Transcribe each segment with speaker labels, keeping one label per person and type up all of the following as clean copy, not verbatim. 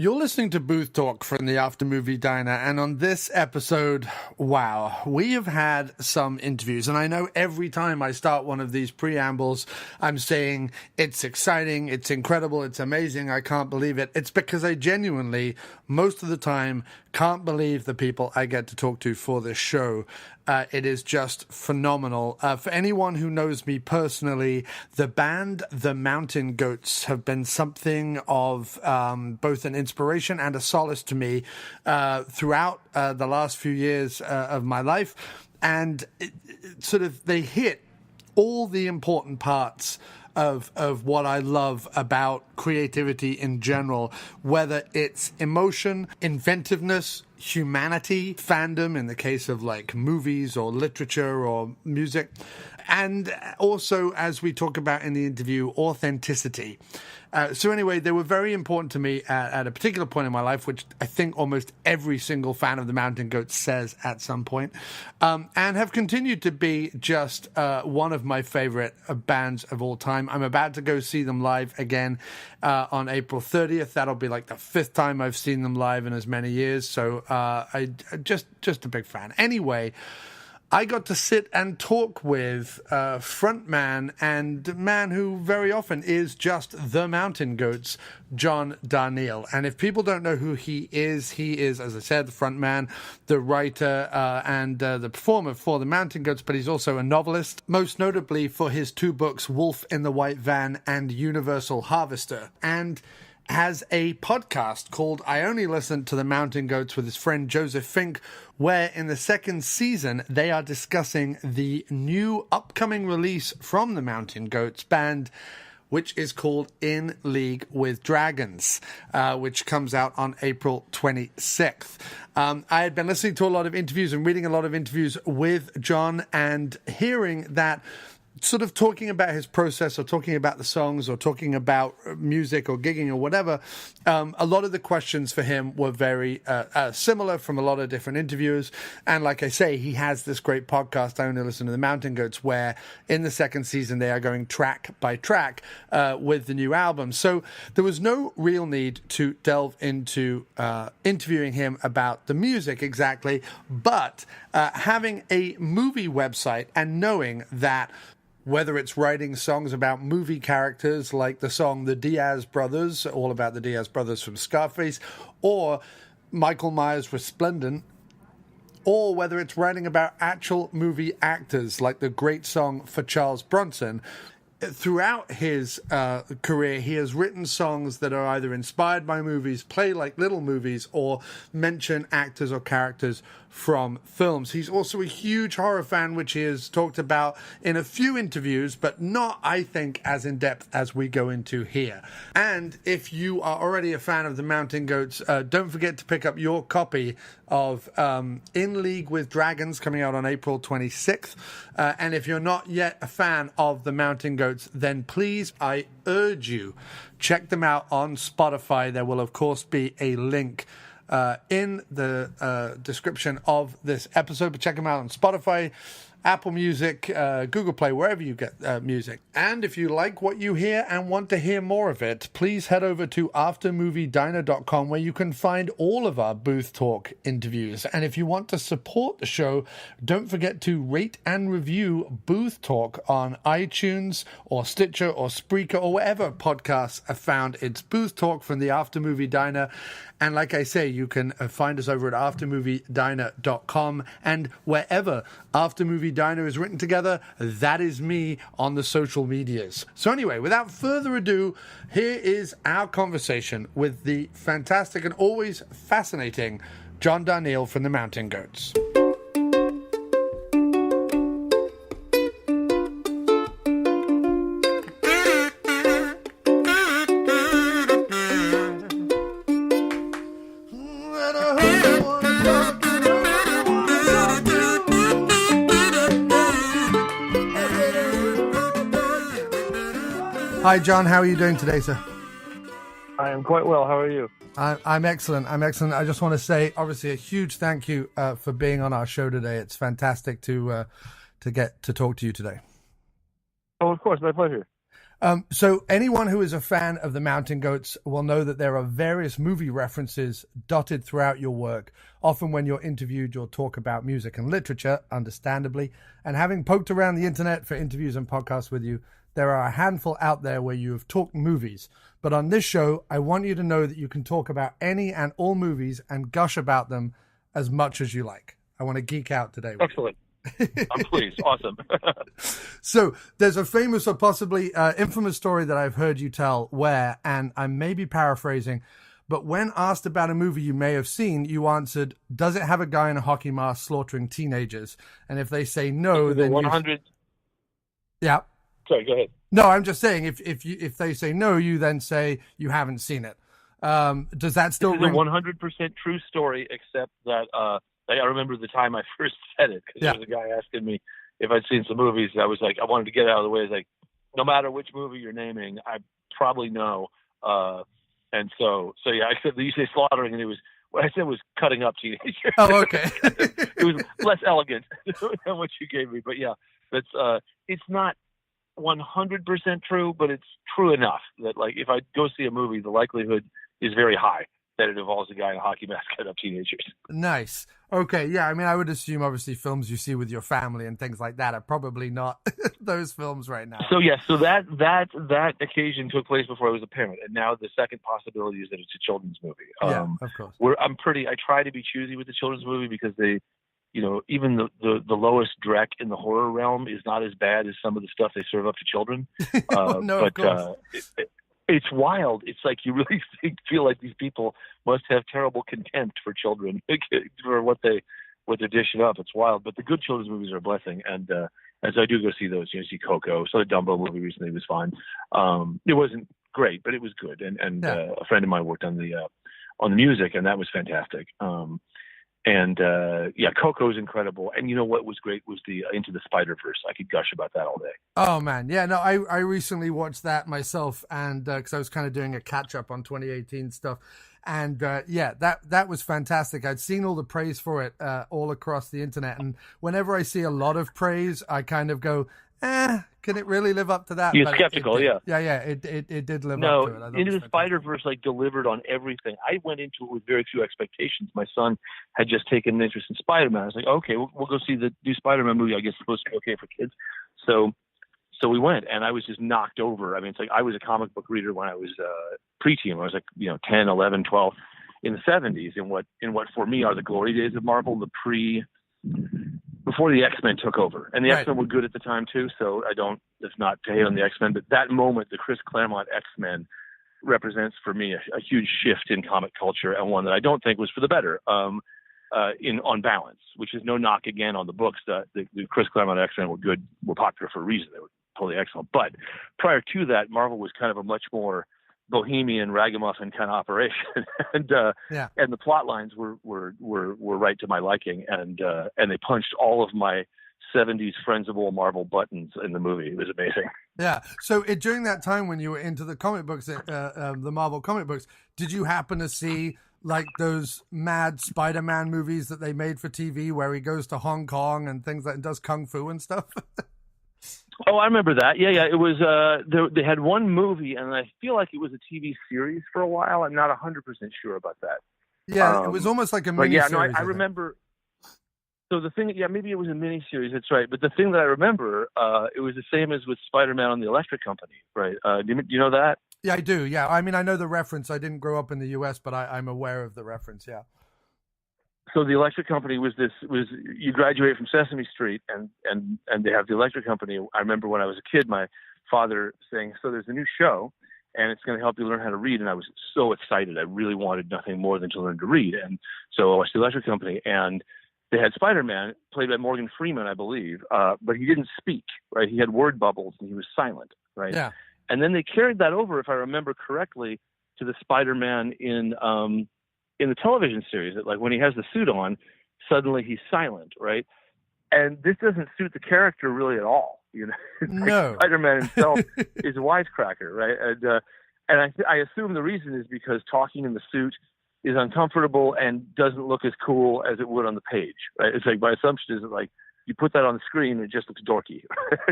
Speaker 1: You're listening to Booth Talk from the After Movie Diner, and on this episode, wow, we have had some interviews, and I know every time I start one of these preambles, I'm saying it's exciting, it's incredible, it's amazing, I can't believe it. It's because I genuinely, most of the time, can't believe the people I get to talk to for this show. It is just phenomenal. For anyone who knows me personally, the band The Mountain Goats have been something of both an inspiration and a solace to me throughout the last few years of my life. And they hit all the important parts of what I love about creativity in general, whether it's emotion, inventiveness, humanity, fandom in the case of like movies or literature or music, and also, as we talk about in the interview, authenticity. So anyway, they were very important to me at a particular point in my life, which I think almost every single fan of the Mountain Goats says at some point, and have continued to be just one of my favorite bands of all time. I'm about to go see them live again on April 30th. That'll be like the fifth time I've seen them live in as many years. So I just a big fan. Anyway, I got to sit and talk with frontman and man who very often is just the Mountain Goats, John Darnielle. And if people don't know who he is, as I said, the frontman, the writer, and the performer for the Mountain Goats, but he's also a novelist, most notably for his two books, Wolf in the White Van and Universal Harvester. And has a podcast called I Only Listen to the Mountain Goats with his friend Joseph Fink, where in the second season they are discussing the new upcoming release from the Mountain Goats band, which is called In League with Dragons, which comes out on April 26th. I had been listening to a lot of interviews and reading a lot of interviews with John and hearing that sort of talking about his process or talking about the songs or talking about music or gigging or whatever, a lot of the questions for him were very similar from a lot of different interviewers. And like I say, he has this great podcast, I Only Listen to the Mountain Goats, where in the second season they are going track by track with the new album. So there was no real need to delve into interviewing him about the music exactly, but having a movie website and knowing that whether it's writing songs about movie characters like the song The Diaz Brothers, all about the Diaz Brothers from Scarface, or Michael Myers' Resplendent, or whether it's writing about actual movie actors like the great song for Charles Bronson. Throughout his career, he has written songs that are either inspired by movies, play like little movies, or mention actors or characters from films. He's also a huge horror fan, which he has talked about in a few interviews, but not, I think, as in-depth as we go into here. And if you are already a fan of the Mountain Goats, don't forget to pick up your copy of In League with Dragons, coming out on April 26th. And if you're not yet a fan of the Mountain Goats, then please, I urge you, check them out on Spotify. There will, of course, be a link in the description of this episode, but check them out on Spotify, Apple Music, Google Play, wherever you get music. And if you like what you hear and want to hear more of it, please head over to aftermoviediner.com, where you can find all of our Booth Talk interviews. And if you want to support the show, don't forget to rate and review Booth Talk on iTunes or Stitcher or Spreaker or wherever podcasts are found. It's Booth Talk from the After Movie Diner. And like I say, you can find us over at aftermoviediner.com, and wherever After Movie Diner is written together, that is me on the social medias. So anyway, without further ado, here is our conversation with the fantastic and always fascinating John Darnielle from the Mountain Goats. Hi, John. How are you doing today, sir?
Speaker 2: I am quite well. How are you?
Speaker 1: I'm excellent. I just want to say, obviously, a huge thank you for being on our show today. It's fantastic to get to talk to you today.
Speaker 2: Oh, of course. My pleasure.
Speaker 1: So anyone who is a fan of the Mountain Goats will know that there are various movie references dotted throughout your work. Often when you're interviewed, you'll talk about music and literature, understandably. And having poked around the internet for interviews and podcasts with you, there are a handful out there where you have talked movies. But on this show, I want you to know that you can talk about any and all movies and gush about them as much as you like. I want to geek out today.
Speaker 2: Excellent. I'm pleased. Awesome.
Speaker 1: So there's a famous or possibly infamous story that I've heard you tell where, and I may be paraphrasing, but when asked about a movie you may have seen, you answered, does it have a guy in a hockey mask slaughtering teenagers? And if they say no, then
Speaker 2: 100.
Speaker 1: Yeah.
Speaker 2: Sorry, go ahead.
Speaker 1: No, I'm just saying if they say no, you then say you haven't seen it. Does that still
Speaker 2: ring? It's a 100% true story, except that I remember the time I first said it, because there was a guy asking me if I'd seen some movies. I was like, I wanted to get out of the way. I was like, no matter which movie you're naming, I probably know. And so yeah, I said, you say slaughtering, and what I said was cutting up teenagers.
Speaker 1: Oh, okay.
Speaker 2: It was less elegant than what you gave me. But yeah, it's not 100% true, but it's true enough that, like, if I go see a movie, the likelihood is very high that it involves a guy in a hockey mask cutting up teenagers.
Speaker 1: Nice. Okay, yeah, I mean, I would assume, obviously, films you see with your family and things like that are probably not those films right now.
Speaker 2: So, yes, so that occasion took place before I was a parent, and now the second possibility is that it's a children's movie.
Speaker 1: Yeah, of course.
Speaker 2: I try to be choosy with the children's movie because they, even the lowest dreck in the horror realm is not as bad as some of the stuff they serve up to children.
Speaker 1: No, of course.
Speaker 2: It's wild. It's like you really feel like these people must have terrible contempt for children for what they're dishing up. It's wild. But the good children's movies are a blessing, and so I do go see those. See Coco. So the Dumbo movie recently was fine. It wasn't great, but it was good. And a friend of mine worked on the music, and that was fantastic. Coco is incredible. And you know what was great was the Into the Spider-Verse. I could gush about that all day.
Speaker 1: Oh, man. Yeah, no, I recently watched that myself, and because I was kind of doing a catch-up on 2018 stuff. And that was fantastic. I'd seen all the praise for it all across the internet. And whenever I see a lot of praise, I kind of go, can it really live up to that?
Speaker 2: You're skeptical,
Speaker 1: yeah. It did live up to it.
Speaker 2: Into the Spider-Verse delivered on everything. I went into it with very few expectations. My son had just taken an interest in Spider-Man. I was like, okay, we'll go see the new Spider-Man movie. I guess it's supposed to be okay for kids. So we went, and I was just knocked over. I mean, it's like I was a comic book reader when I was preteen. I was like, 10, 11, 12 in the 70s, in what for me are the glory days of Marvel, before the X-Men took over. And the X-Men were good at the time too, so it's not to hate on the X-Men, but that moment, the Chris Claremont X-Men represents for me a huge shift in comic culture, and one that I don't think was for the better on balance, which is no knock again on the books. The Chris Claremont X-Men were popular for a reason. They were totally excellent. But prior to that, Marvel was kind of a much more bohemian ragamuffin kind of operation, and the plot lines were right to my liking, and they punched all of my 70s Friends-able Marvel buttons in the movie. It was amazing.
Speaker 1: Yeah. So during that time when you were into the comic books, the Marvel comic books, did you happen to see like those mad Spider-Man movies that they made for TV where he goes to Hong Kong and things like and does kung fu and stuff?
Speaker 2: Oh, I remember that. Yeah. It was, they had one movie, and I feel like it was a TV series for a while. I'm not 100% sure about that.
Speaker 1: Yeah, it was almost like a mini-series.
Speaker 2: I remember. So the thing, maybe it was a mini-series, that's right. But the thing that I remember, it was the same as with Spider-Man on the Electric Company, right? Do you know that?
Speaker 1: Yeah, I do. Yeah, I mean, I know the reference. I didn't grow up in the U.S., but I'm aware of the reference, yeah.
Speaker 2: So the Electric Company was you graduate from Sesame Street, and they have the Electric Company. I remember when I was a kid, my father saying, so there's a new show, and it's going to help you learn how to read. And I was so excited. I really wanted nothing more than to learn to read. And so I watched the Electric Company, and they had Spider-Man, played by Morgan Freeman, I believe, but he didn't speak, right? He had word bubbles, and he was silent, right?
Speaker 1: Yeah.
Speaker 2: And then they carried that over, if I remember correctly, to the Spider-Man in the television series. That, like, when he has the suit on, suddenly he's silent, right? And this doesn't suit the character really at all,
Speaker 1: No.
Speaker 2: Spider-Man himself is a wisecracker, right? And I assume the reason is because talking in the suit is uncomfortable and doesn't look as cool as it would on the page, right? It's like, my assumption is that, like, you put that on the screen, it just looks dorky.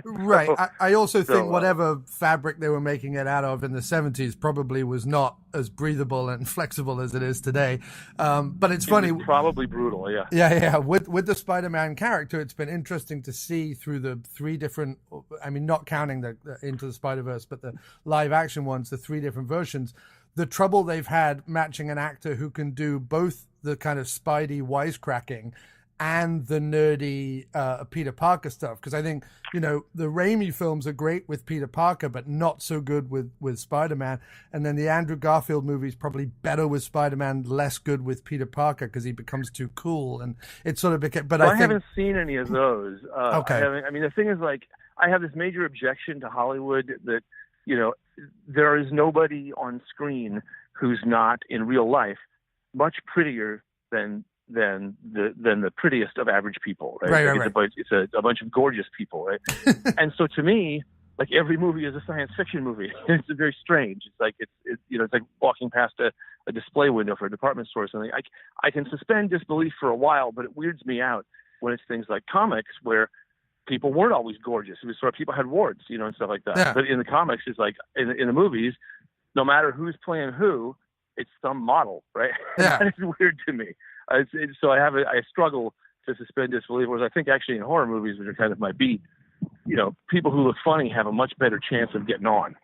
Speaker 1: Right. I also think whatever fabric they were making it out of in the 70s probably was not as breathable and flexible as it is today. But it's funny.
Speaker 2: Probably brutal, yeah.
Speaker 1: Yeah. With the Spider-Man character, it's been interesting to see through the three different, I mean, not counting the Into the Spider-Verse, but the live action ones, the three different versions, the trouble they've had matching an actor who can do both the kind of Spidey wisecracking and the nerdy Peter Parker stuff. Because I think, the Raimi films are great with Peter Parker, but not so good with Spider-Man. And then the Andrew Garfield movies probably better with Spider-Man, less good with Peter Parker because he becomes too cool. And it sort of became... But I
Speaker 2: haven't seen any of those.
Speaker 1: Okay.
Speaker 2: The thing is, like, I have this major objection to Hollywood that, there is nobody on screen who's not, in real life, much prettier than the prettiest of average people, right?
Speaker 1: Right.
Speaker 2: It's a bunch of gorgeous people, right? And so to me, like, every movie is a science fiction movie. It's very strange. It's like it's like walking past a display window for a department store or something. I can suspend disbelief for a while, but it weirds me out when it's things like comics where people weren't always gorgeous. It was sort of people had warts, and stuff like that.
Speaker 1: Yeah.
Speaker 2: But in the comics, it's like in the movies, no matter who's playing who, it's some model, right?
Speaker 1: Yeah.
Speaker 2: That is weird to me. So I struggle to suspend disbelief, whereas I think actually in horror movies, which are kind of my beat, people who look funny have a much better chance of getting on.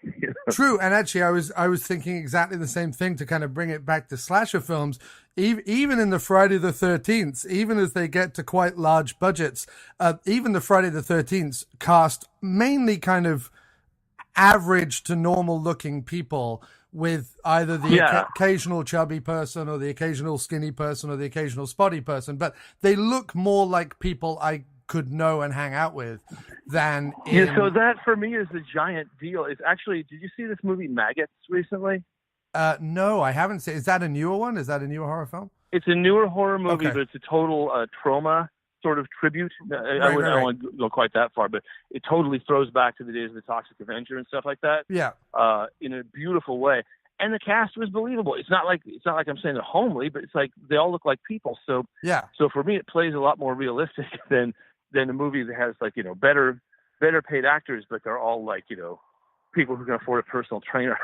Speaker 1: True, and actually, I was thinking exactly the same thing to kind of bring it back to slasher films. Even in the Friday the 13th, even as they get to quite large budgets, even the Friday the 13th cast mainly kind of average to normal looking people, with either the occasional chubby person or the occasional skinny person or the occasional spotty person, but they look more like people I could know and hang out with than in...
Speaker 2: So that for me is a giant deal. It's actually, did you see this movie Maggots recently?
Speaker 1: No, I haven't seen. Is that a newer one? Is that a newer horror film?
Speaker 2: It's a newer horror movie,
Speaker 1: Okay.
Speaker 2: but it's a total trauma sort of tribute. I don't want to go quite that far, but it totally throws back to the days of the Toxic Avenger and stuff like that.
Speaker 1: Yeah.
Speaker 2: In a beautiful way. And the cast was believable. It's not like I'm saying they're homely, but it's like they all look like people. So
Speaker 1: yeah.
Speaker 2: So for me, it plays a lot more realistic than a movie that has like better paid actors, but they're all like people who can afford a personal trainer.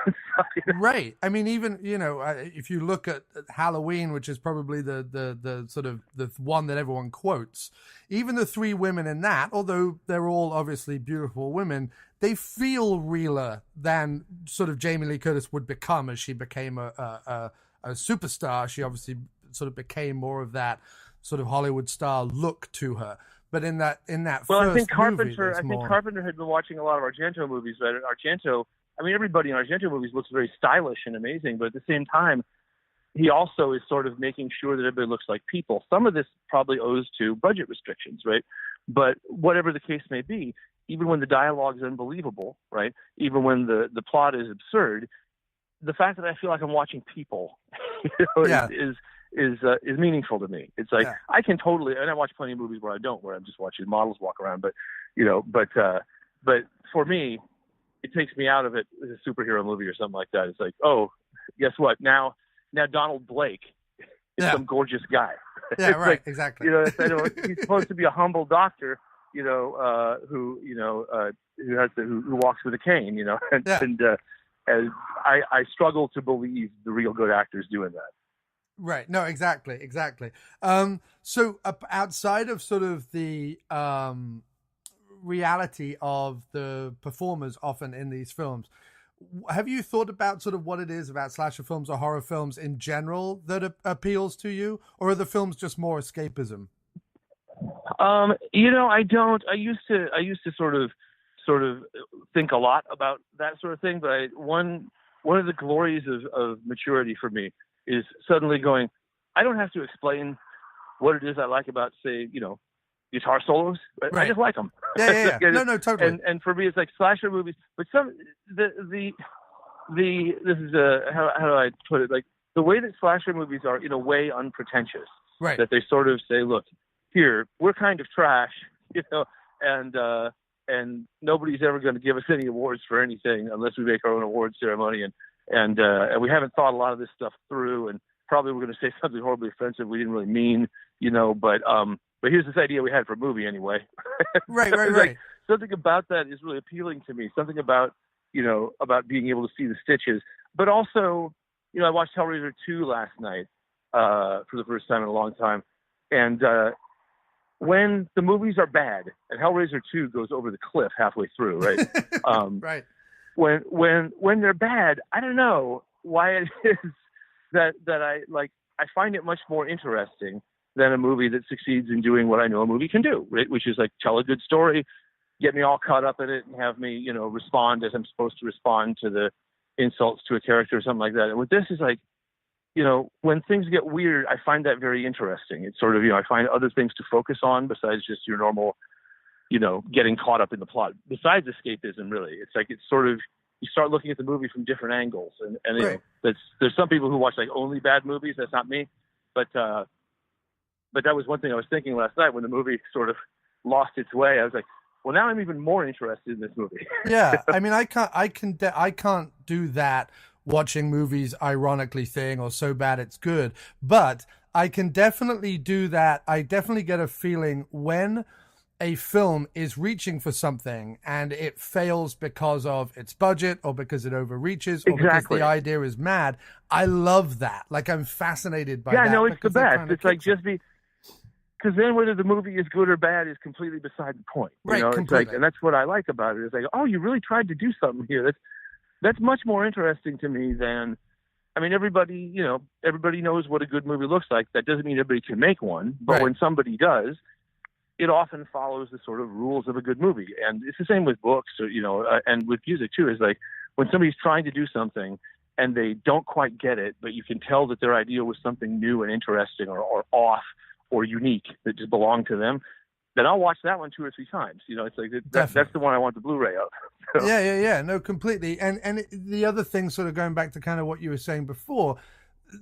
Speaker 1: Right. I mean, even if you look at Halloween, which is probably the sort of the one that everyone quotes, even the three women in that, although they're all obviously beautiful women, they feel realer than sort of Jamie Lee Curtis would become as she became a superstar. She obviously sort of became more of that sort of Hollywood star look to her. But in that
Speaker 2: well,
Speaker 1: first
Speaker 2: I think
Speaker 1: Carpenter
Speaker 2: had been watching a lot of Argento movies, but Argento, I mean, everybody in Argento movies looks very stylish and amazing, but at the same time, he also is sort of making sure that everybody looks like people. Some of this probably owes to budget restrictions, right? But whatever the case may be, even when the dialogue is unbelievable, right? Even when the plot is absurd, the fact that I feel like I'm watching people is meaningful to me. It's like I can totally, and I watch plenty of movies where I'm just watching models walk around, but for me, it takes me out of it as a superhero movie or something like that. It's like, oh, guess what? Now Donald Blake is some gorgeous guy.
Speaker 1: Yeah, right, like, exactly.
Speaker 2: He's supposed to be a humble doctor, who walks with a cane, and I struggle to believe the real good actors doing that.
Speaker 1: Right. No, exactly. So outside of sort of the reality of the performers often in these films, have you thought about sort of what it is about slasher films or horror films in general that appeals to you, or are the films just more escapism?
Speaker 2: I don't. I used to sort of think a lot about that sort of thing, but one of the glories of maturity for me is suddenly going, I don't have to explain what it is I like about, say, guitar solos. Right. I just like them.
Speaker 1: Yeah. No, totally.
Speaker 2: And for me, it's like slasher movies. But this is how do I put it? Like the way that slasher movies are, in a way, unpretentious.
Speaker 1: Right.
Speaker 2: That they sort of say, look, here, we're kind of trash, and nobody's ever going to give us any awards for anything unless we make our own award ceremony, and we haven't thought a lot of this stuff through, and probably we're going to say something horribly offensive we didn't really mean, but but here's this idea we had for a movie anyway.
Speaker 1: Right.
Speaker 2: Like, something about that is really appealing to me. Something about, about being able to see the stitches, but also, I watched Hellraiser 2 last night for the first time in a long time, and when the movies are bad, and Hellraiser 2 goes over the cliff halfway through, right?
Speaker 1: Right.
Speaker 2: When they're bad, I don't know why it is that I find it much more interesting than a movie that succeeds in doing what I know a movie can do, right? Which is like tell a good story, get me all caught up in it, and have me, respond as I'm supposed to respond to the insults to a character or something like that. And with this is like, when things get weird, I find that very interesting. It's sort of, I find other things to focus on besides just your normal, getting caught up in the plot. Besides escapism, really, it's like it's sort of you start looking at the movie from different angles, and
Speaker 1: right.
Speaker 2: There's some people who watch like only bad movies. That's not me, but that was one thing I was thinking last night when the movie sort of lost its way. I was like, well, now I'm even more interested in this movie.
Speaker 1: Yeah, I mean, I can't do that. Watching movies ironically thing or so bad it's good, but I can definitely do that. I definitely get a feeling when a film is reaching for something and it fails because of its budget or because it overreaches or because the idea is mad. I love that. Like, I'm fascinated by that.
Speaker 2: Yeah, no, it's the best. It's like because then whether the movie is good or bad is completely beside the point.
Speaker 1: Right,
Speaker 2: It's like, and that's what I like about it. It's like, oh, you really tried to do something here. That's much more interesting to me than, I mean, everybody knows what a good movie looks like. That doesn't mean everybody can make one, but when somebody does, it often follows the sort of rules of a good movie. And it's the same with books, or, and with music too. Is like when somebody's trying to do something and they don't quite get it, but you can tell that their idea was something new and interesting or off or unique that just belonged to them, then I'll watch that one 2 or 3 times. It's like that's the one I want the Blu-ray of. So.
Speaker 1: Yeah. No, completely. And the other thing, sort of going back to kind of what you were saying before,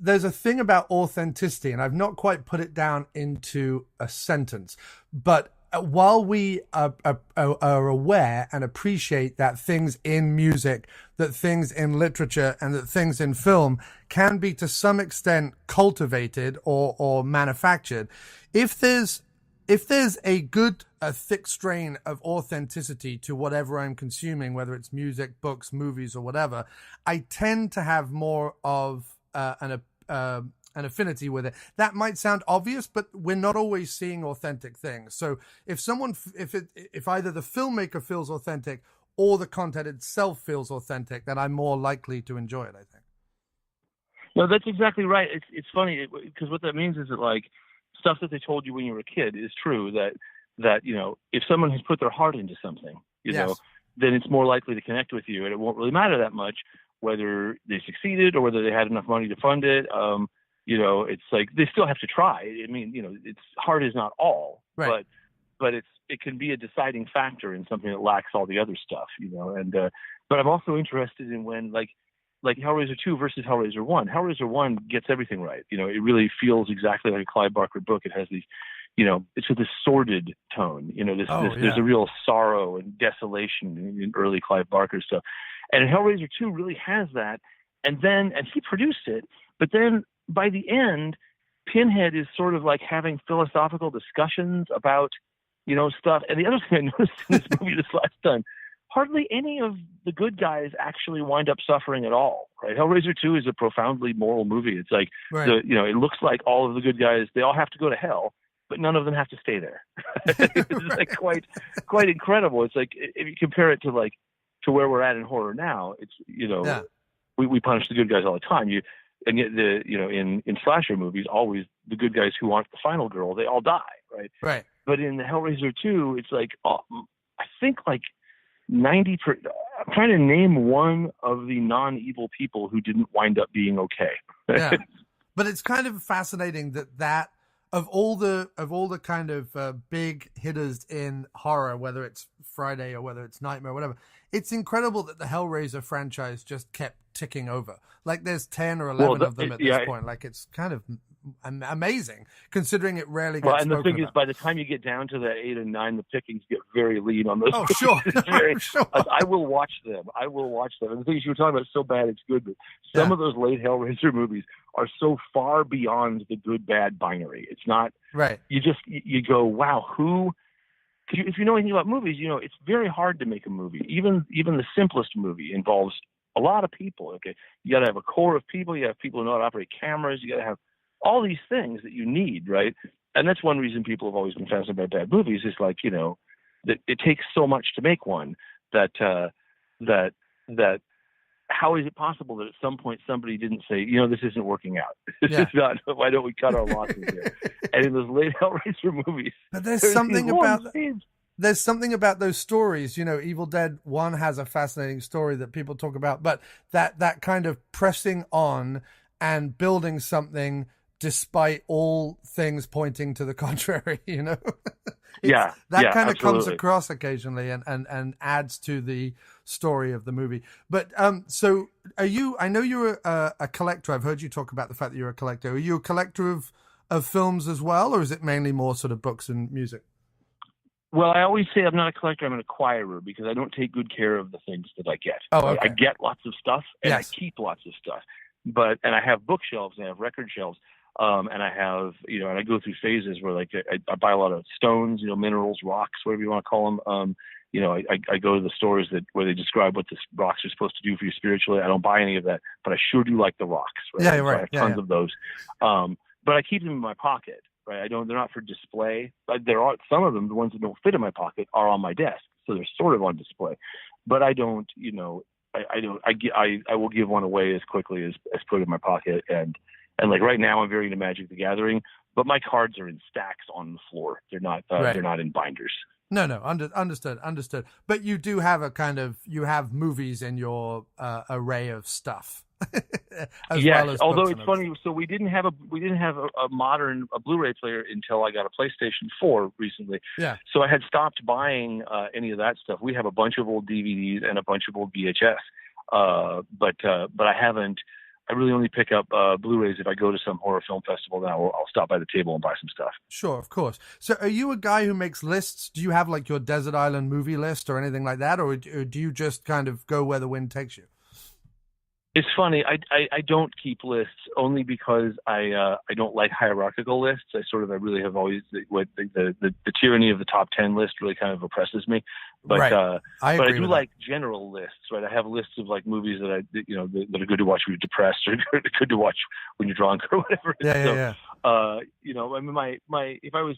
Speaker 1: there's a thing about authenticity, and I've not quite put it down into a sentence, but while we are aware and appreciate that things in music, that things in literature, and that things in film can be to some extent cultivated or manufactured, if there's a thick strain of authenticity to whatever I'm consuming, whether it's music, books, movies, or whatever, I tend to have more of an affinity with it. That might sound obvious, but we're not always seeing authentic things. So if either the filmmaker feels authentic or the content itself feels authentic, then I'm more likely to enjoy it, I think.
Speaker 2: No, that's exactly right. It's funny because what that means is that, like, stuff that they told you when you were a kid is true, that if someone has put their heart into something, then it's more likely to connect with you, and it won't really matter that much whether they succeeded or whether they had enough money to fund it. It's like they still have to try. I mean, it's heart is not all,
Speaker 1: right.
Speaker 2: but it can be a deciding factor in something that lacks all the other stuff, and but I'm also interested in when like Hellraiser 2 versus Hellraiser 1. Hellraiser 1 gets everything right. It really feels exactly like a Clive Barker book. It has these, it's with this sordid tone. There's a real sorrow and desolation in early Clive Barker stuff. And Hellraiser 2 really has that. And he produced it. But then by the end, Pinhead is sort of like having philosophical discussions about, stuff. And the other thing I noticed in this movie this last time, hardly any of the good guys actually wind up suffering at all, right? Hellraiser 2 is a profoundly moral movie. It's like, it looks like all of the good guys, they all have to go to hell, but none of them have to stay there. It's like quite incredible. It's like, if you compare it to where we're at in horror now, it's, we punish the good guys all the time. And yet in slasher movies, always the good guys who aren't the final girl, they all die, right?
Speaker 1: Right.
Speaker 2: But in the Hellraiser 2, it's like, I think like 90%. I'm trying to name one of the non-evil people who didn't wind up being okay.
Speaker 1: Yeah, but it's kind of fascinating that of all the kind of big hitters in horror, whether it's Friday or whether it's Nightmare or whatever, it's incredible that the Hellraiser franchise just kept ticking over. Like there's 10 or 11 of them at this point. Like it's kind of amazing, considering it rarely gets
Speaker 2: well, and the
Speaker 1: spoken
Speaker 2: thing
Speaker 1: about.
Speaker 2: is, by the time you get down to that 8 and 9, the pickings get very lean on those.
Speaker 1: Oh, sure. Sure.
Speaker 2: I will watch them. And the thing is, you were talking about so bad it's good, but some of those late Hellraiser movies are so far beyond the good-bad binary. It's not
Speaker 1: right.
Speaker 2: You go, wow, who? If you know anything about movies, it's very hard to make a movie. Even the simplest movie involves a lot of people. Okay, you got to have a core of people. You have people who know how to operate cameras. You got to have all these things that you need, right? And that's one reason people have always been fascinated by bad movies. Is like that it takes so much to make one that how is it possible that at some point somebody didn't say, this isn't working out? This is not. Why don't we cut our losses here? And in those late Hellraiser movies,
Speaker 1: but there's something about those stories. Evil Dead 1 has a fascinating story that people talk about, but that kind of pressing on and building something despite all things pointing to the contrary, that kind of comes across occasionally and adds to the story of the movie. But so I know you're a collector. I've heard you talk about the fact that you're a collector. Are you a collector of films as well, or is it mainly more sort of books and music?
Speaker 2: Well, I always say I'm not a collector, I'm an acquirer, because I don't take good care of the things that I get.
Speaker 1: Oh, okay.
Speaker 2: I get lots of stuff, and I keep lots of stuff. And I have bookshelves, and I have record shelves, and I have, and I go through phases where, like, I buy a lot of stones, minerals, rocks, whatever you want to call them. I go to the stores where they describe what the rocks are supposed to do for you spiritually. I don't buy any of that, but I sure do like the rocks. Right?
Speaker 1: Yeah,
Speaker 2: so
Speaker 1: right.
Speaker 2: I have tons of those. But I keep them in my pocket. Right? They're not for display. There are some of them, the ones that don't fit in my pocket, are on my desk, so they're sort of on display. But I don't, I will give one away as quickly as put it in my pocket. And like right now, I'm very into Magic the Gathering, but my cards are in stacks on the floor. They're not they're not in binders.
Speaker 1: No, understood. But you do have you have movies in your array of stuff.
Speaker 2: Yes, well, although it's funny, so we didn't have a modern Blu-ray player until I got a PlayStation 4 recently.
Speaker 1: Yeah.
Speaker 2: So I had stopped buying any of that stuff. We have a bunch of old DVDs and a bunch of old VHS, but I haven't. I really only pick up Blu-rays if I go to some horror film festival. Now I'll stop by the table and buy some stuff.
Speaker 1: Sure, of course. So are you a guy who makes lists? Do you have like your Desert Island movie list or anything like that, or do you just kind of go where the wind takes you?
Speaker 2: It's funny. I don't keep lists only because I don't like hierarchical lists. I really have always the tyranny of the top 10 list really kind of oppresses me. But
Speaker 1: right. I do
Speaker 2: like general lists. Right. I have lists of like movies that that are good to watch when you're depressed or good to watch when you're drunk or whatever.
Speaker 1: Yeah.
Speaker 2: I mean, if it was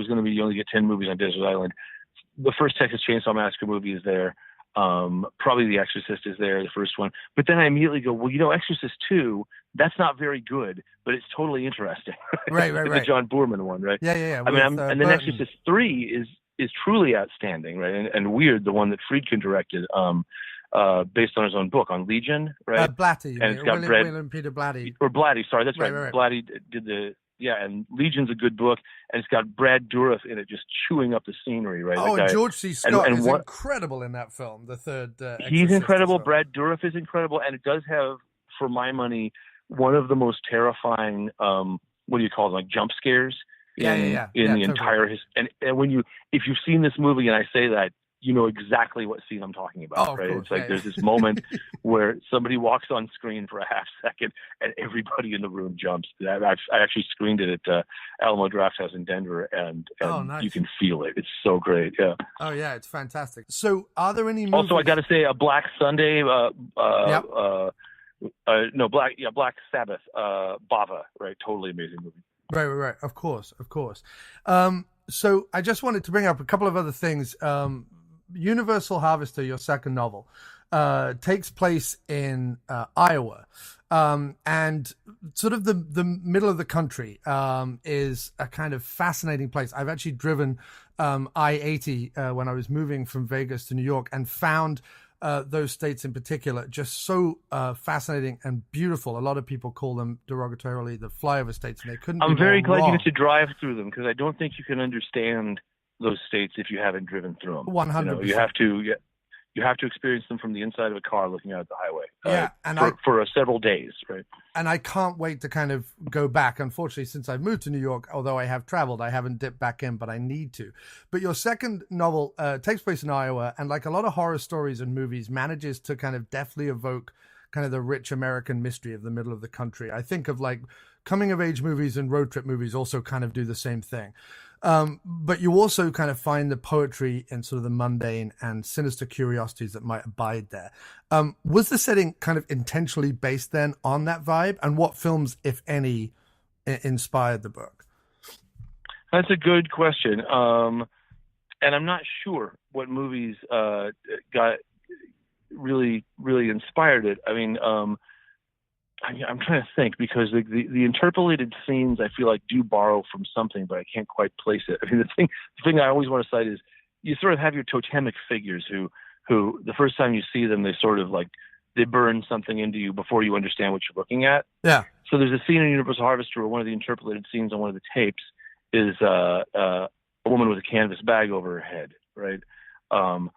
Speaker 2: going to be you only get 10 movies on Desert Island, the first Texas Chainsaw Massacre movie is there. Probably The Exorcist is there, the first one. But then I immediately go, well, Exorcist 2, that's not very good, but it's totally interesting.
Speaker 1: Right.
Speaker 2: The John Boorman one, right?
Speaker 1: Yeah.
Speaker 2: I mean, and then Exorcist 3 is truly outstanding, right? And Weird, the one that Friedkin directed, based on his own book on Legion, right?
Speaker 1: Blatty.
Speaker 2: And it's got
Speaker 1: William Peter Blatty.
Speaker 2: Or Blatty, sorry, that's right.
Speaker 1: Right.
Speaker 2: Blatty did and Legion's a good book, and it's got Brad Dourif in it just chewing up the scenery, right?
Speaker 1: Oh, and George C. Scott is incredible in that film, the third
Speaker 2: he's incredible, Brad Dourif is incredible, and it does have, for my money, one of the most terrifying, what do you call them, like jump scares in the entire history. And if you've seen this movie and I say that, you know exactly what scene I'm talking about, right? It's like there's this moment where somebody walks on screen for a half second and everybody in the room jumps. I actually screened it at Alamo Drafthouse in Denver, and
Speaker 1: nice.
Speaker 2: You can feel it. It's so great, yeah.
Speaker 1: Oh, yeah, it's fantastic. So are there any movies?
Speaker 2: Also, I got to say, a Black Sunday, Black Sabbath, Bava, right? Totally amazing movie.
Speaker 1: Right. Of course. So I just wanted to bring up a couple of other things. Universal Harvester, your second novel, takes place in Iowa, and sort of the middle of the country is a kind of fascinating place. I've actually driven I-80 when I was moving from Vegas to New York, and found those states in particular just so fascinating and beautiful. A lot of people call them derogatorily the flyover states, and they couldn't.
Speaker 2: I'm very glad you get to drive through them, because I don't think you can understand those states if you haven't driven through them.
Speaker 1: 100%.
Speaker 2: You have to. you have to experience them from the inside of a car looking out at the highway.
Speaker 1: Yeah, and
Speaker 2: for several days, right?
Speaker 1: And I can't wait to kind of go back. Unfortunately, since I've moved to New York, although I have traveled, I haven't dipped back in, but I need to. But your second novel takes place in Iowa, and like a lot of horror stories and movies, manages to kind of deftly evoke kind of the rich American mystery of the middle of the country. I think of like coming of age movies and road trip movies also kind of do the same thing. But you also kind of find the poetry in sort of the mundane and sinister curiosities that might abide there. Was the setting kind of intentionally based then on that vibe? And what films, if any, inspired the book?
Speaker 2: That's a good question. And I'm not sure what movies got really inspired it. I mean, I'm trying to think, because the interpolated scenes I feel like do borrow from something, but I can't quite place it. I mean, the thing I always want to cite is you sort of have your totemic figures who the first time you see them, they sort of like, they burn something into you before you understand what you're looking at. Yeah. So there's a scene in Universal Harvester where one of the interpolated scenes on one of the tapes is a woman with a canvas bag over her head, right? And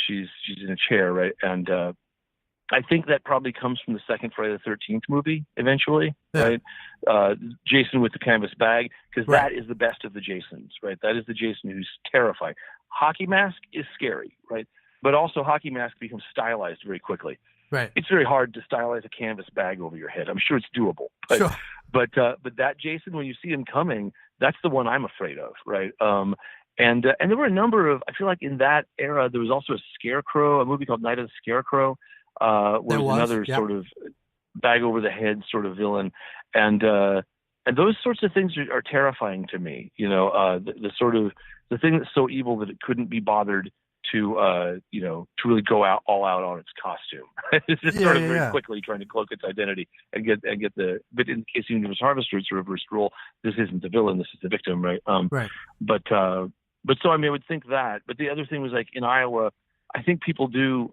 Speaker 2: she's in a chair, right? And I think that probably comes from the second Friday the 13th movie eventually, right? Jason with the canvas bag, because that is the best of the Jasons, right? That is the Jason who's terrifying. Hockey Mask is scary, right? But also Hockey Mask becomes stylized very quickly. Right. It's very hard to stylize a canvas bag over your head. I'm sure it's doable. But, sure. But that Jason, when you see him coming, that's the one I'm afraid of, right? And there were a number of, I feel like in that era, there was also a movie called Night of the Scarecrow, where was another sort of bag over the head sort of villain. And those sorts of things are terrifying to me. You know, the sort of, the thing that's so evil that it couldn't be bothered to really go all out on its costume. It's just sort of very quickly trying to cloak its identity and get but in the case of Universal Harvester, it's a reverse role. This isn't the villain, this is the victim, right? But so, I mean, I would think that. But the other thing was, like, in Iowa, I think people do,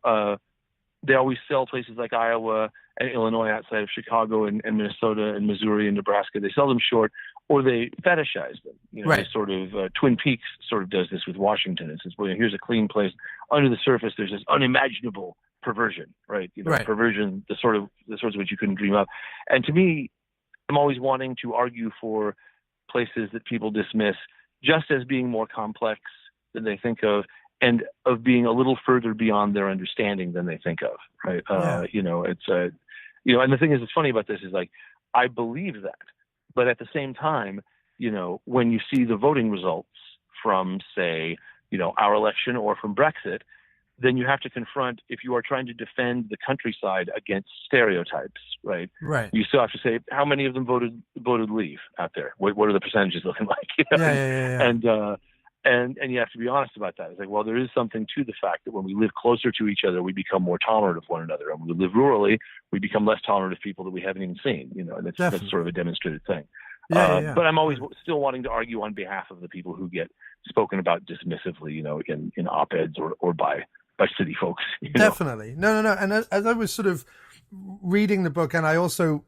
Speaker 2: they always sell places like Iowa and Illinois outside of Chicago and Minnesota and Missouri and Nebraska. They sell them short, or they fetishize them. You know, they sort of, Twin Peaks sort of does this with Washington. It says, well, here's a clean place. Under the surface, there's this unimaginable perversion, right? You know, perversion, the sorts of which you couldn't dream of. And to me, I'm always wanting to argue for places that people dismiss just as being more complex than they think of, and of being a little further beyond their understanding than they think of, right? You know, it's and the thing is, it's funny about this is, like, I believe that, but at the same time, you know, when you see the voting results from, say, you know, our election or from Brexit, then you have to confront, if you are trying to defend the countryside against stereotypes, right? Right. You still have to say, how many of them voted leave out there? What are the percentages looking like? You know? And you have to be honest about that. It's like, well, there is something to the fact that when we live closer to each other, we become more tolerant of one another. And when we live rurally, we become less tolerant of people that we haven't even seen. You know, and that's sort of a demonstrated thing. But I'm always still wanting to argue on behalf of the people who get spoken about dismissively, you know, in op-eds or by city folks. Definitely.
Speaker 1: No. And as I was sort of reading the book, and I also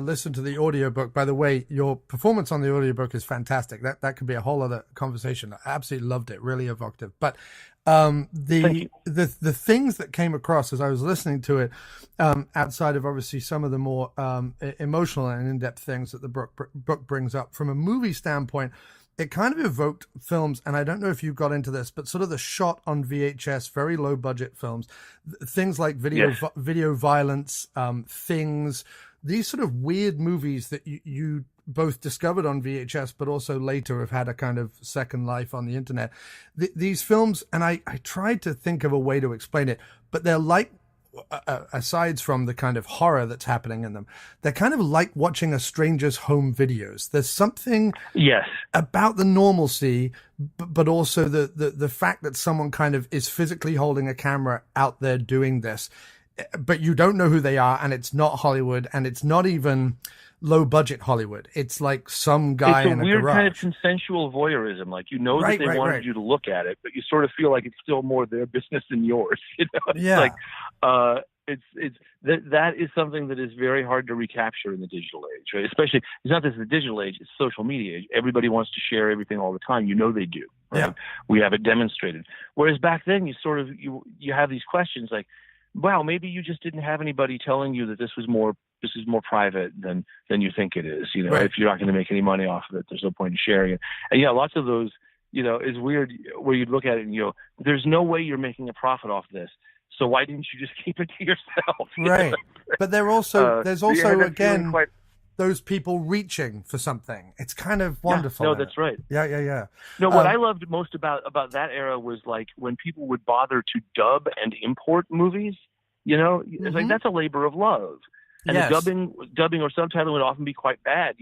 Speaker 1: listened to the audiobook. By the way, your performance on the audiobook is fantastic. That could be a whole other conversation. I absolutely loved it. Really evocative. But the things that came across as I was listening to it, outside of obviously some of the more emotional and in-depth things that the book brings up from a movie standpoint, it kind of evoked films, and I don't know if you got into this, but sort of the shot on VHS, very low budget films, things like video violence, Things, these sort of weird movies that you both discovered on VHS, but also later have had a kind of second life on the internet. These films, and I tried to think of a way to explain it, but they're like, aside from the kind of horror that's happening in them, they're kind of like watching a stranger's home videos. There's something about the normalcy, but also the fact that someone kind of is physically holding a camera out there doing this, but you don't know who they are, and it's not Hollywood, and it's not even low budget Hollywood. It's like some guy in a garage. It's a weird kind of
Speaker 2: consensual voyeurism. Like, you know that they wanted you to look at it, but you sort of feel like it's still more their business than yours. You know, it's like, that is something that is very hard to recapture in the digital age, right? Especially, it's not just the digital age, it's social media age. Everybody wants to share everything all the time. They do, right?
Speaker 1: Yeah.
Speaker 2: We have it demonstrated. Whereas back then, you have these questions like, wow, maybe you just didn't have anybody telling you that this is more private than you think it is.
Speaker 1: Right.
Speaker 2: If you're not going to make any money off of it, there's no point in sharing it. And lots of those, is weird where you look at it and there's no way you're making a profit off this. So why didn't you just keep it to yourself?
Speaker 1: Right. But there's also again, those people reaching for something. It's kind of wonderful.
Speaker 2: No, that's right.
Speaker 1: Yeah.
Speaker 2: No, what I loved most about that era was like when people would bother to dub and import movies, it's like that's a labor of love. And
Speaker 1: yes.
Speaker 2: the dubbing or subtitling would often be quite bad,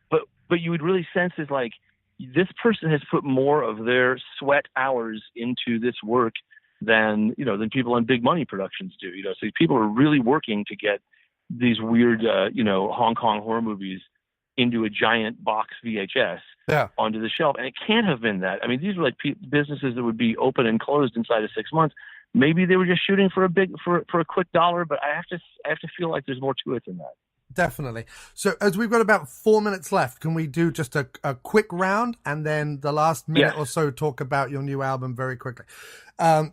Speaker 2: but you would really sense is like this person has put more of their sweat hours into this work than people on big money productions do. So people are really working to get these weird, Hong Kong horror movies into a giant box VHS onto the shelf. And it can't have been that. I mean, these were like businesses that would be open and closed inside of 6 months. Maybe they were just shooting for a quick dollar, but I have to feel like there's more to it than that.
Speaker 1: Definitely. So as we've got about 4 minutes left, can we do just a quick round and then the last minute or so talk about your new album very quickly?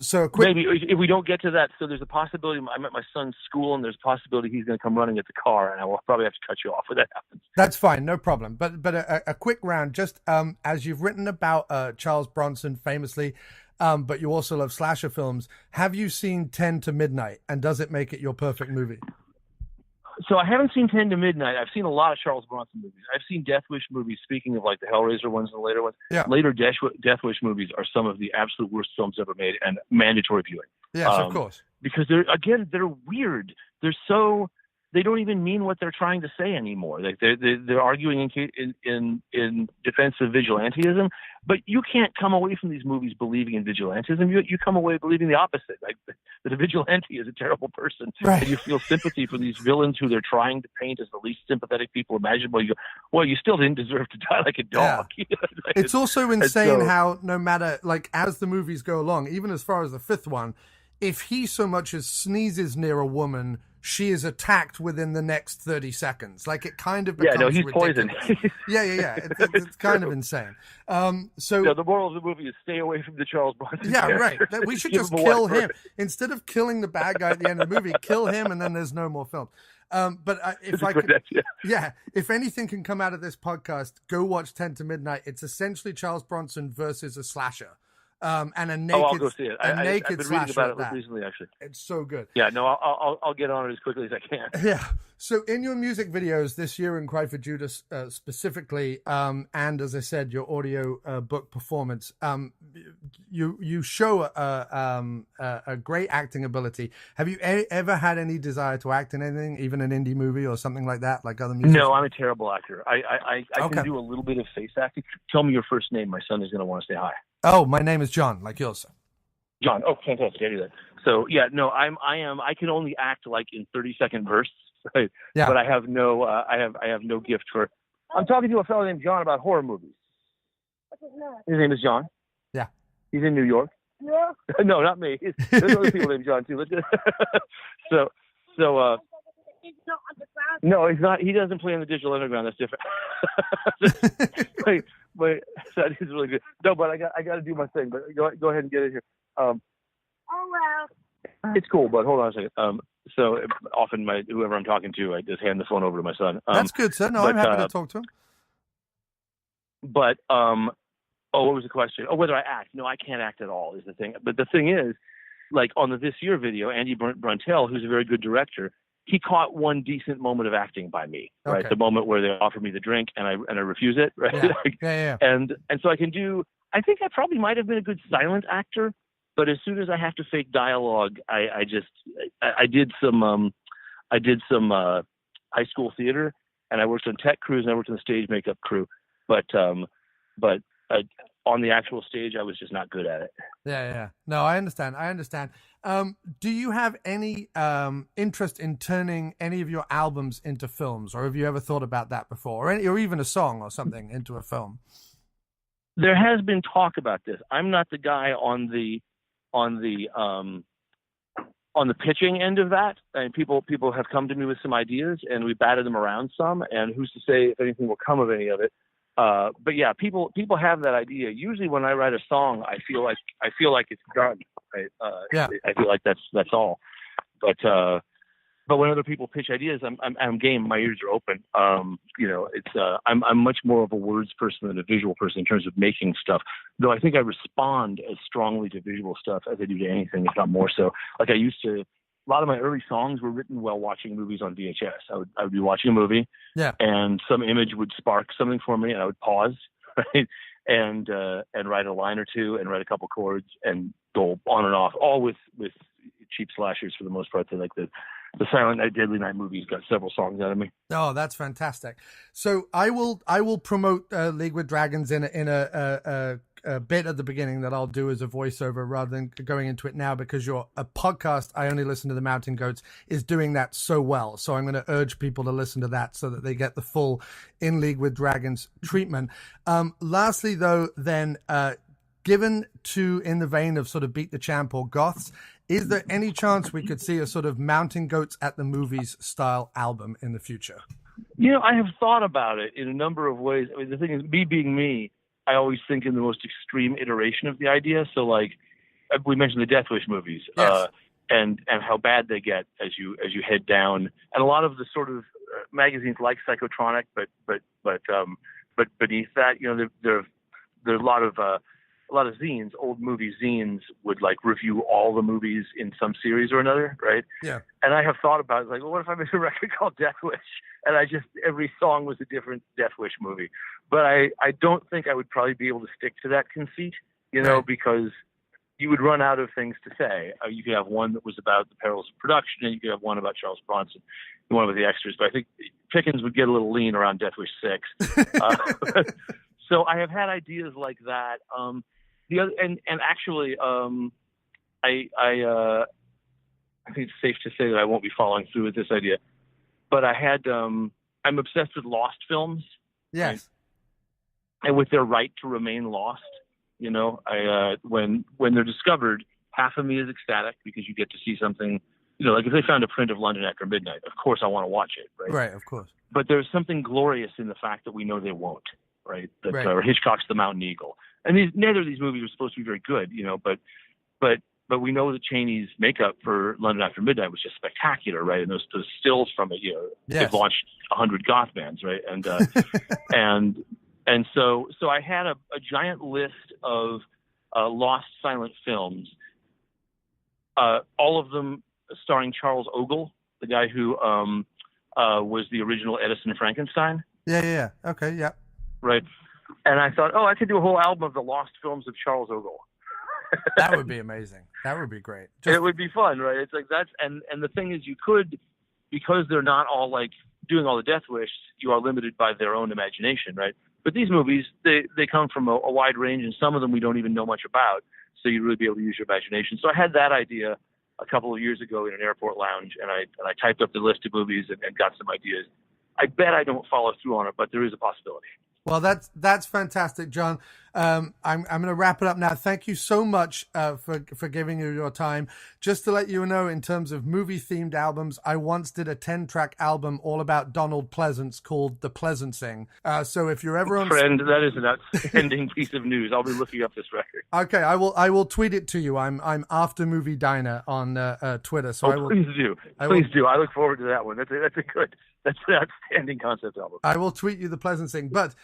Speaker 1: So a quick...
Speaker 2: Maybe if we don't get to that, so there's a possibility I'm at my son's school and there's a possibility he's going to come running at the car and I will probably have to cut you off when that happens.
Speaker 1: That's fine, no problem. But a quick round, just as you've written about Charles Bronson famously, but you also love slasher films. Have you seen 10 to Midnight and does it make it your perfect movie?
Speaker 2: So I haven't seen 10 to Midnight. I've seen a lot of Charles Bronson movies. I've seen Death Wish movies, speaking of like the Hellraiser ones and the later ones.
Speaker 1: Yeah.
Speaker 2: Later Death Wish movies are some of the absolute worst films ever made and mandatory viewing.
Speaker 1: Yes, of course.
Speaker 2: Because they're weird. They don't even mean what they're trying to say anymore. Like they're arguing in defense of vigilantism, but you can't come away from these movies believing in vigilantism. You come away believing the opposite, like that a vigilante is a terrible person,
Speaker 1: right.
Speaker 2: And you feel sympathy for these villains who they're trying to paint as the least sympathetic people imaginable. You go, well, you still didn't deserve to die like a dog.
Speaker 1: Yeah. It's also insane how no matter, like, as the movies go along, even as far as the fifth one, if he so much as sneezes near a woman, she is attacked within the next 30 seconds. Like, it kind of becomes
Speaker 2: he's
Speaker 1: ridiculous.
Speaker 2: poisoned.
Speaker 1: Yeah. It's kind of insane.
Speaker 2: The moral of the movie is stay away from the Charles Bronson character.
Speaker 1: Right. We should just kill him. Instead of killing the bad guy at the end of the movie, kill him, and then there's no more film. If anything can come out of this podcast, go watch 10 to Midnight. It's essentially Charles Bronson versus a slasher. And a naked,
Speaker 2: I'll go see it. I've been reading about it recently, actually.
Speaker 1: It's so good.
Speaker 2: Yeah, no, I'll get on it as quickly as I can.
Speaker 1: Yeah. So in your music videos this year in Cry for Judas specifically, and as I said, your audio book performance, you show a great acting ability. Have you ever had any desire to act in anything, even an indie movie or something like that, like other musicians?
Speaker 2: No, I'm a terrible actor. I can do a little bit of face acting. Tell me your first name. My son is going to want to say hi.
Speaker 1: Oh, my name is John, like yours, sir.
Speaker 2: John. Oh, fantastic. I do that. So yeah, no, I can only act like in 30-second bursts. Right?
Speaker 1: Yeah.
Speaker 2: But I have no gift for. I'm talking to a fellow named John about horror movies. What's his name? His name is John.
Speaker 1: Yeah.
Speaker 2: He's in New York. Yeah. No, not me. There's other people named John too. So. No, he's not. He doesn't play in the Digital Underground. That's different. Wait, that is really good. No, but I got to do my thing. But go ahead and get it here. Oh well. It's cool, but hold on a second. So often whoever I'm talking to, I just hand the phone over to my son.
Speaker 1: That's good, sir. No, I'm happy to talk to him.
Speaker 2: But what was the question? Oh, whether I act? No, I can't act at all. Is the thing. But the thing is, like on the This Year video, Andy Bruntel, who's a very good director, he caught one decent moment of acting by me, right?
Speaker 1: Okay.
Speaker 2: The moment where they offer me the drink and I refuse it, right?
Speaker 1: Yeah.
Speaker 2: And so I can do. I think I probably might have been a good silent actor, but as soon as I have to fake dialogue, I did some high school theater, and I worked on tech crews and I worked on the stage makeup crew, but on the actual stage, I was just not good at it.
Speaker 1: Yeah. No, I understand. Do you have any interest in turning any of your albums into films, or have you ever thought about that before, or even a song or something into a film?
Speaker 2: There has been talk about this. I'm not the guy on the on the pitching end of that, and people have come to me with some ideas, and we batted them around some, and who's to say if anything will come of any of it. But yeah, people have that idea. Usually when I write a song, I feel like it's done. Right? I feel like that's all. But when other people pitch ideas, I'm game. My ears are open. I'm much more of a words person than a visual person in terms of making stuff. Though I think I respond as strongly to visual stuff as I do to anything, if not more so. Like I used to. A lot of my early songs were written while watching movies on VHS. I would be watching a movie, and some image would spark something for me, and I would pause, right, and write a line or two, and write a couple chords, and go on and off, all with cheap slashers for the most part. They like the Silent Night, Deadly Night movies got several songs out of me.
Speaker 1: Oh, that's fantastic. So I will promote League with Dragons in a bit at the beginning that I'll do as a voiceover rather than going into it now, because a podcast, I Only Listen to the Mountain Goats, is doing that so well. So I'm going to urge people to listen to that so that they get the full In League with Dragons treatment. Lastly, though, then, given to in the vein of sort of Beat the Champ or Goths, is there any chance we could see a sort of Mountain Goats at the Movies style album in the future?
Speaker 2: I have thought about it in a number of ways. I mean, the thing is, me being me, I always think in the most extreme iteration of the idea. So, like, we mentioned the Death Wish movies,
Speaker 1: yes.
Speaker 2: And how bad they get as you head down, and a lot of the sort of magazines like Psychotronic, but beneath that, there's a lot of zines, old movie zines would like review all the movies in some series or another, right?
Speaker 1: Yeah.
Speaker 2: And I have thought about it, like, well, what if I made a record called Death Wish, and every song was a different Death Wish movie? But I don't think I would probably be able to stick to that conceit,
Speaker 1: right.
Speaker 2: Because you would run out of things to say. You could have one that was about the perils of production, and you could have one about Charles Bronson, and one with the extras. But I think Pickens would get a little lean around Death Wish 6. So I have had ideas like that. The other, and actually, I think it's safe to say that I won't be following through with this idea. But I'm obsessed with lost films.
Speaker 1: Yes.
Speaker 2: Right? And with their right to remain lost. When they're discovered, half of me is ecstatic because you get to see something. Like if they found a print of London After Midnight, of course I want to watch it. Right.
Speaker 1: Right. Of course.
Speaker 2: But there's something glorious in the fact that we know they won't. Right.
Speaker 1: Right.
Speaker 2: Or Hitchcock's The Mountain Eagle. And neither of these movies are supposed to be very good, but we know that Chaney's makeup for London After Midnight was just spectacular, right? And those stills from it,
Speaker 1: yes.
Speaker 2: They've launched 100 goth bands, right? And and so I had a giant list of lost silent films, all of them starring Charles Ogle, the guy who was the original Edison Frankenstein.
Speaker 1: Yeah. Okay. Yeah.
Speaker 2: Right. And I thought, I could do a whole album of the lost films of Charles Ogle.
Speaker 1: That would be amazing. That would be great.
Speaker 2: It would be fun, right? It's like and the thing is, you could, because they're not all like doing all the Death Wish, you are limited by their own imagination, right? But these movies, they come from a wide range, and some of them we don't even know much about, so you'd really be able to use your imagination. So I had that idea a couple of years ago in an airport lounge, and I typed up the list of movies and got some ideas. I bet I don't follow through on it, but there is a possibility.
Speaker 1: Well, that's fantastic, John. I'm going to wrap it up now. Thank you so much for giving you your time. Just to let you know, in terms of movie-themed albums, I once did a 10-track album all about Donald Pleasance called The Pleasancing. So if you're ever on...
Speaker 2: Friend, that is an outstanding piece of news. I'll be looking up this record.
Speaker 1: Okay, I will tweet it to you. I'm After Movie Diner on Twitter. So
Speaker 2: please do. Please do. I look forward to that one. That's an outstanding concept album.
Speaker 1: I will tweet you The Pleasancing. But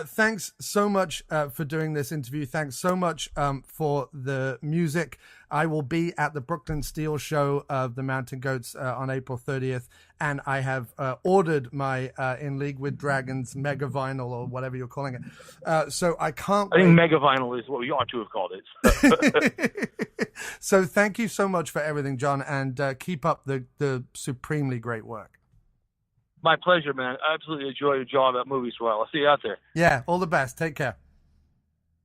Speaker 1: thanks so much for doing this interview. Thanks so much for the music. I will be at the Brooklyn Steel show of the Mountain Goats on April 30th, and I have ordered my In League with Dragons mega vinyl, or whatever you're calling it. So I can't wait.
Speaker 2: I think mega vinyl is what we ought to have called it.
Speaker 1: So thank you so much for everything, John, and keep up the supremely great work.
Speaker 2: My pleasure, man. I absolutely enjoy your job at movies. Well, I'll see you out there.
Speaker 1: Yeah, all the best. Take care.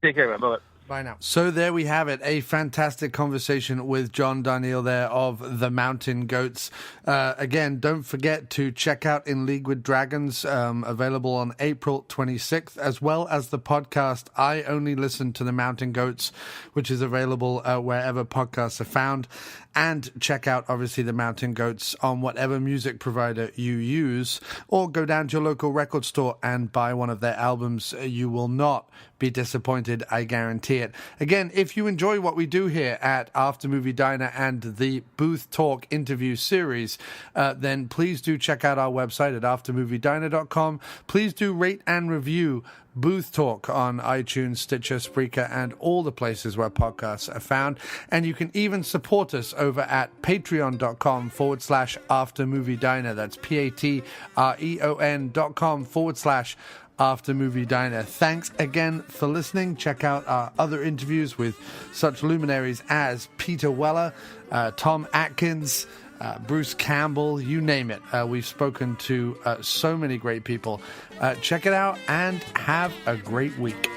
Speaker 2: Take care, man. Bye-bye.
Speaker 1: Bye now. So there we have it, a fantastic conversation with John Darnielle there of The Mountain Goats. Again, don't forget to check out In League with Dragons, available on April 26th, as well as the podcast I Only Listen to the Mountain Goats, which is available wherever podcasts are found. And check out, obviously, The Mountain Goats on whatever music provider you use, or go down to your local record store and buy one of their albums. You will not be disappointed, I guarantee it. Again, if you enjoy what we do here at After Movie Diner and the Booth Talk interview series, then please do check out our website at aftermoviediner.com. Please do rate and review Booth Talk on iTunes, Stitcher, Spreaker, and all the places where podcasts are found. And you can even support us over at patreon.com/aftermoviediner. That's patreon.com/aftermoviediner. Thanks again for listening. Check out our other interviews with such luminaries as Peter Weller, Tom Atkins, Bruce Campbell, you name it. We've spoken to so many great people. Check it out and have a great week.